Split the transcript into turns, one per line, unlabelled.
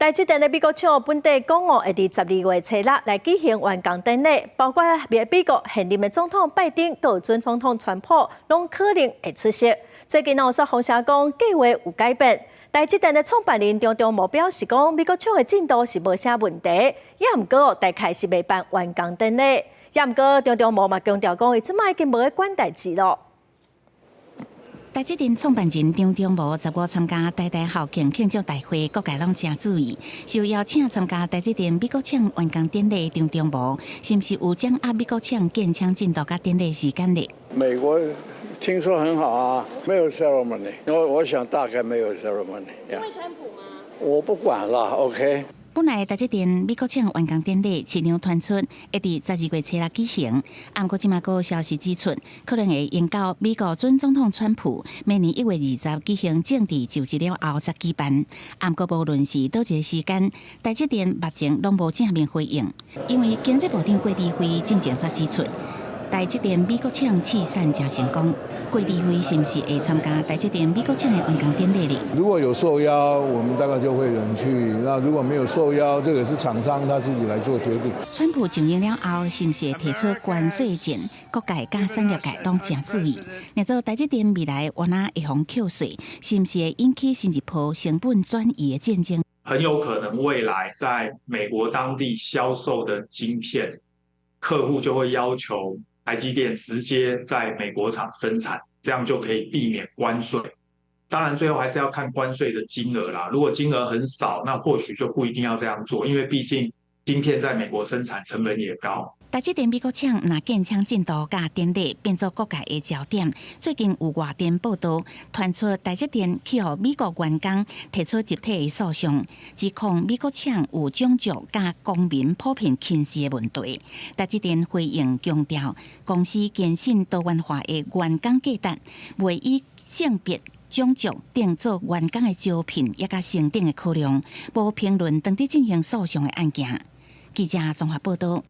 台积电的美国厂本地公务会伫12月初6来举行完工典礼，包括美国现任的总统拜登到准总统川普，拢可能会出席。最近有说风声讲计划有改变。台积电的创办人张忠谋表示讲，美国厂的进度是无啥问题，也毋过大概是未办完工典礼。也毋过张忠谋嘛强调讲，伊即摆已经无咧管代志咯。
台积电创办人张忠谋15参加台校庆庆祝大会，各界拢真注意。受邀请参加台积电美国厂完工典礼，张忠谋是毋是有掌握美国厂建厂进度甲典礼时间呢？
美国听说很好啊，没有 ceremony， 我想大概没有 ceremony。
因为川普吗？
我不管了 ，OK。
本来台积电美国厂完工典礼市场传出会伫12月初6举行，不过即马有消息指出，可能会延到美国准总统川普明年1月20举行政治就职了后才举办。不过无论是倒一个时间，台积电目前拢无正面回应，因为经济部长郭志辉进前才指出。 台积电美国厂试产真成功，郭志辉是不是会参加台积电美国厂的完工典礼呢？
如果有受邀，我们大概就会人去；那如果没有受邀，这个是厂商他自己来做决定。
川普上任了后，是不是会提出关税减？各界甲产业界拢真注意。若做台积电未来往哪会防扣税，是不是会引起新一波成本转移的战争？
很有可能未来在美国当地销售的晶片，客户就会要求 台积电直接在美国厂生产，这样就可以避免关税。当然，最后还是要看关税的金额啦。如果金额很少，那或许就不一定要这样做，因为毕竟晶片在美国生产成本也高。
台积电美国厂若建厂进度甲典礼变作各界的焦点。最近有外电报道传出台积电去予美国员工提出集体的诉讼，指控美国厂有种族甲公民普遍轻视的问题。台积电回应强调，公司坚信多元化的员工价值，袂以性别、种族等做员工的招聘也甲升等的考量，无评论当地进行诉讼的案件。记者综合报道。